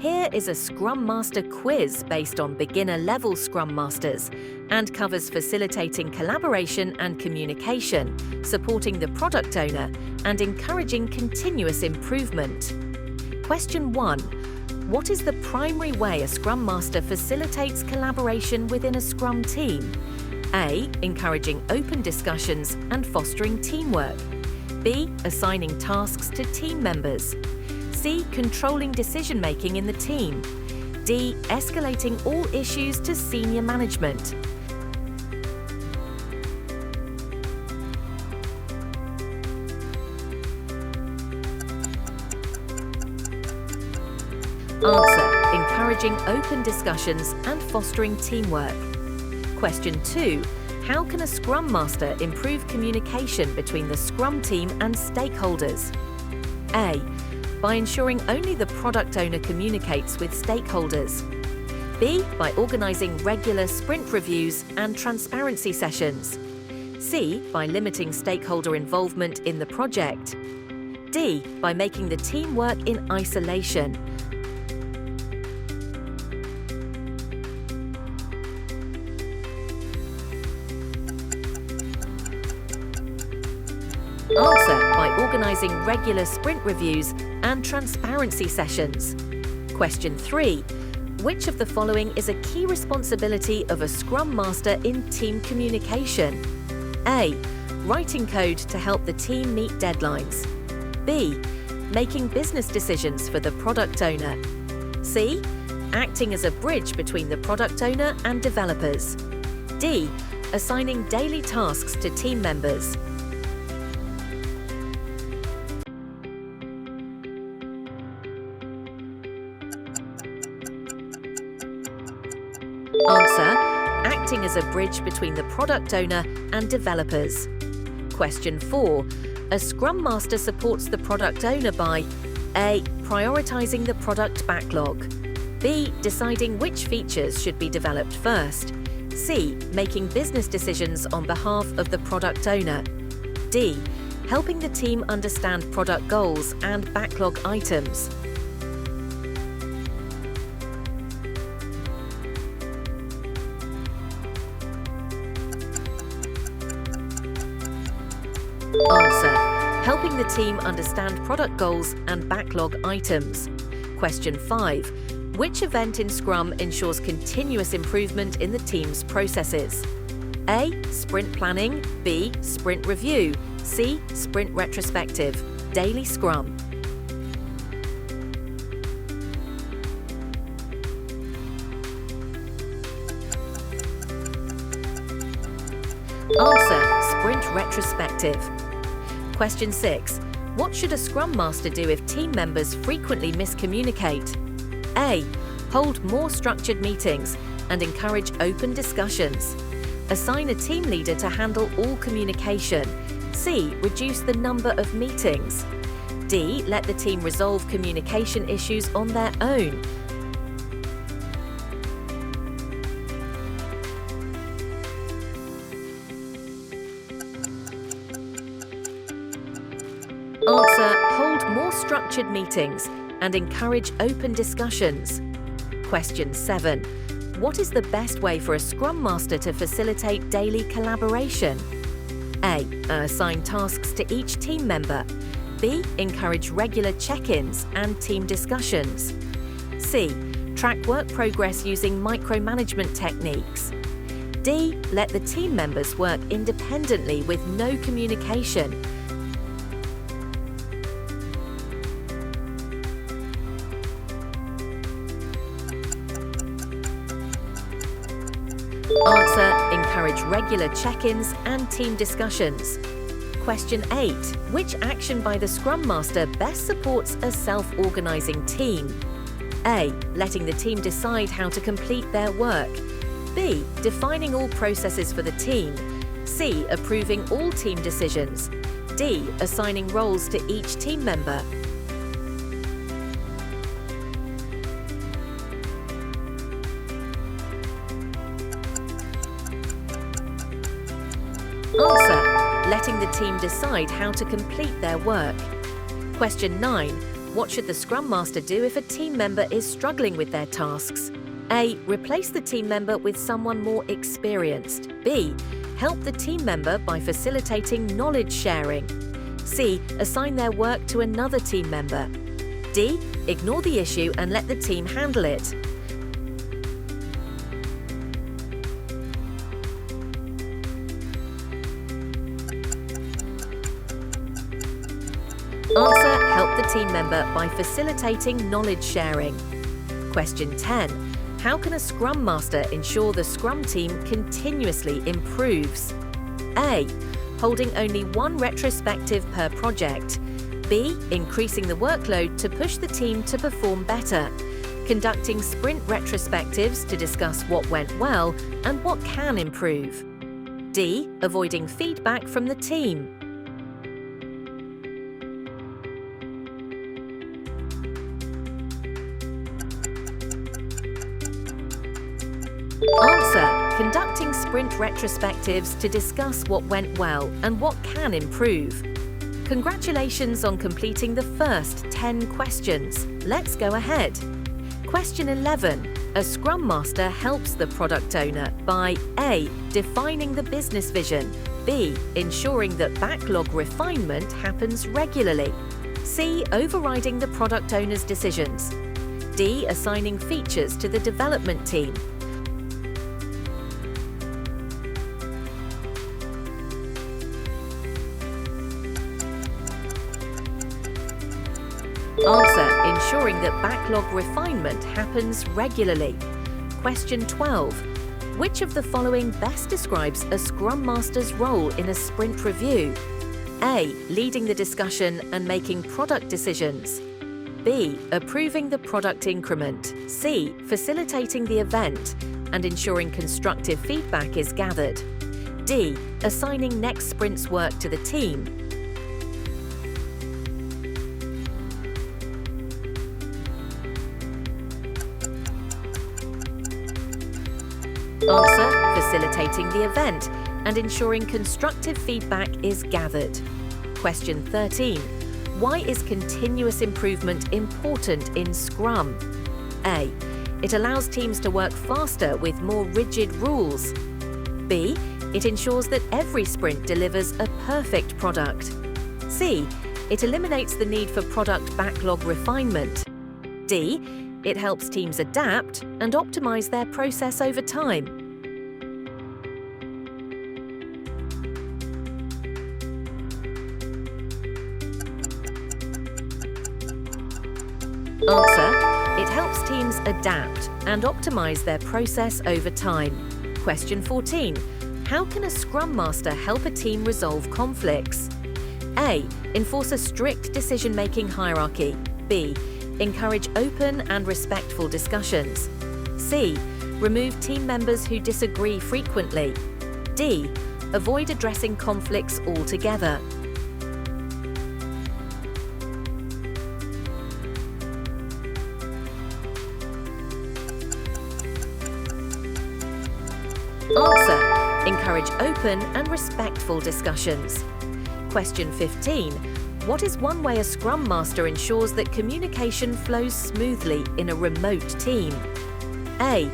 Here is a Scrum Master quiz based on beginner-level Scrum Masters and covers facilitating collaboration and communication, supporting the product owner, and encouraging continuous improvement. Question 1. What is the primary way a Scrum Master facilitates collaboration within a Scrum team? A. Encouraging open discussions and fostering teamwork. B. Assigning tasks to team members. C. Controlling decision-making in the team. D. Escalating all issues to senior management. Answer: encouraging open discussions and fostering teamwork. Question 2. How can a Scrum Master improve communication between the Scrum team and stakeholders? A. By ensuring only the product owner communicates with stakeholders. B. By organizing regular sprint reviews and transparency sessions. C. By limiting stakeholder involvement in the project. D. By making the team work in isolation. Answer: by organizing regular sprint reviews and transparency sessions. Question 3. Which of the following is a key responsibility of a Scrum Master in team communication? A. Writing code to help the team meet deadlines. B. Making business decisions for the product owner. C. Acting as a bridge between the product owner and developers. D. Assigning daily tasks to team members. Answer: acting as a bridge between the product owner and developers. Question 4. A Scrum Master supports the product owner by A. Prioritizing the product backlog. B. Deciding which features should be developed first. C. Making business decisions on behalf of the product owner. D. Helping the team understand product goals and backlog items. Answer: helping the team understand product goals and backlog items. Question 5. Which event in Scrum ensures continuous improvement in the team's processes? A. Sprint planning. B. Sprint review. C. Sprint retrospective. Daily Scrum. Answer: Sprint retrospective. Question 6. What should a Scrum Master do if team members frequently miscommunicate? A. Hold more structured meetings and encourage open discussions. Assign a team leader to handle all communication. C. Reduce the number of meetings. D. Let the team resolve communication issues on their own. Answer: hold more structured meetings and encourage open discussions. Question 7. What is the best way for a Scrum Master to facilitate daily collaboration? A. Assign tasks to each team member. B. Encourage regular check-ins and team discussions. C. Track work progress using micromanagement techniques. D. Let the team members work independently with no communication. Answer: encourage regular check-ins and team discussions. Question 8. Which action by the Scrum Master best supports a self-organizing team? A. Letting the team decide how to complete their work. B. Defining all processes for the team. C. Approving all team decisions. D. Assigning roles to each team member. Answer: letting the team decide how to complete their work. Question 9. What should the Scrum Master do if a team member is struggling with their tasks? A. Replace the team member with someone more experienced. B. Help the team member by facilitating knowledge sharing. C. Assign their work to another team member. D. Ignore the issue and let the team handle it. Answer: help the team member by facilitating knowledge sharing. Question 10. How can a Scrum Master ensure the Scrum team continuously improves? A. Holding only one retrospective per project. B. Increasing the workload to push the team to perform better. Conducting sprint retrospectives to discuss what went well and what can improve. D. Avoiding feedback from the team. Answer: conducting sprint retrospectives to discuss what went well and what can improve. Congratulations on completing the first 10 questions. Let's go ahead. Question 11. A Scrum Master helps the product owner by A. Defining the business vision. B. Ensuring that backlog refinement happens regularly. C. Overriding the product owner's decisions. D. Assigning features to the development team. Answer: ensuring that backlog refinement happens regularly. Question 12. Which of the following best describes a Scrum Master's role in a sprint review? A. Leading the discussion and making product decisions. B. Approving the product increment. C. Facilitating the event and ensuring constructive feedback is gathered. D. Assigning next sprint's work to the team. Answer: facilitating the event and ensuring constructive feedback is gathered. Question 13. Why is continuous improvement important in Scrum? A. It allows teams to work faster with more rigid rules. B. It ensures that every sprint delivers a perfect product. C. It eliminates the need for product backlog refinement. D. It helps teams adapt and optimize their process over time. Answer: it helps teams adapt and optimize their process over time. Question 14. How can a Scrum Master help a team resolve conflicts? A. Enforce a strict decision-making hierarchy. B. Encourage open and respectful discussions. C. Remove team members who disagree frequently. D. Avoid addressing conflicts altogether. Answer: encourage open and respectful discussions. Question 15. What is one way a Scrum Master ensures that communication flows smoothly in a remote team? A.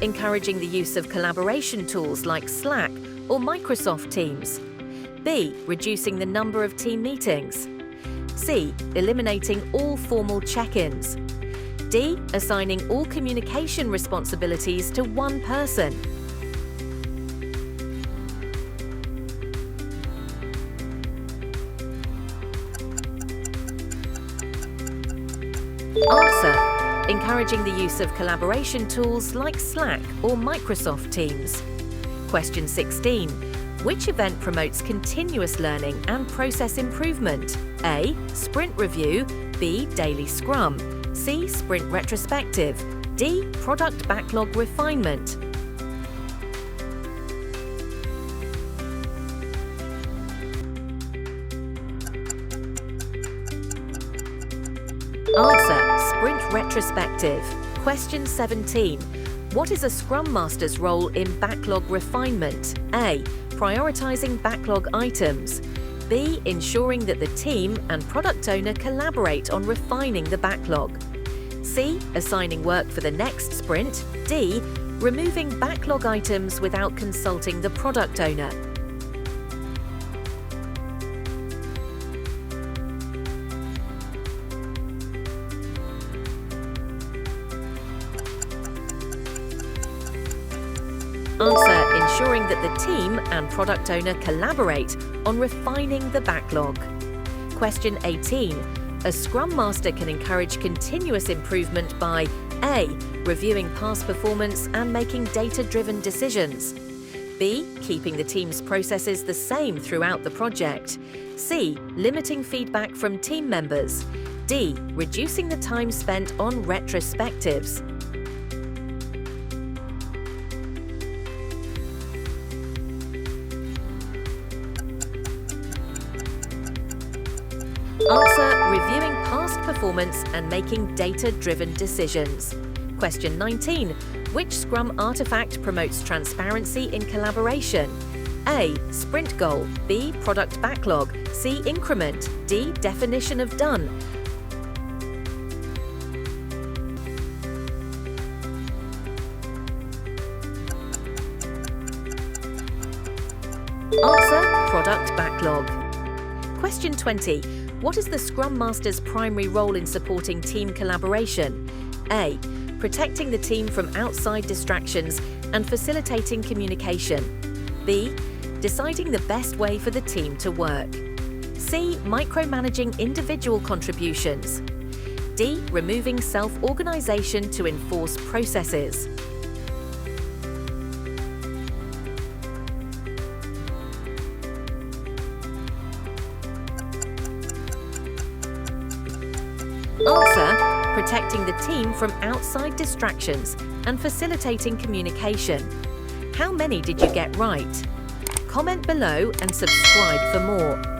Encouraging the use of collaboration tools like Slack or Microsoft Teams. B. Reducing the number of team meetings. C. Eliminating all formal check-ins. D. Assigning all communication responsibilities to one person. Answer: encouraging the use of collaboration tools like Slack or Microsoft Teams. Question 16. Which event promotes continuous learning and process improvement? A. Sprint review. B. Daily Scrum. C. Sprint retrospective. D. Product backlog refinement. Answer: Sprint retrospective. Question 17. What is a Scrum Master's role in backlog refinement? A. Prioritizing backlog items. B. Ensuring that the team and product owner collaborate on refining the backlog. C. Assigning work for the next sprint. D. Removing backlog items without consulting the product owner. Answer: ensuring that the team and product owner collaborate on refining the backlog. Question 18. A Scrum Master can encourage continuous improvement by A. Reviewing past performance and making data-driven decisions. B. Keeping the team's processes the same throughout the project. C. Limiting feedback from team members. D. Reducing the time spent on retrospectives. Answer: reviewing past performance and making data-driven decisions. Question 19. Which Scrum artifact promotes transparency in collaboration? A. Sprint goal. B. Product backlog. C. Increment. D. Definition of done. Answer: product backlog. Question 20. What is the Scrum Master's primary role in supporting team collaboration? A. Protecting the team from outside distractions and facilitating communication. B. Deciding the best way for the team to work. C. Micromanaging individual contributions. D. Removing self-organization to enforce processes. Answer: protecting the team from outside distractions and facilitating communication. How many did you get right? Comment below and subscribe for more.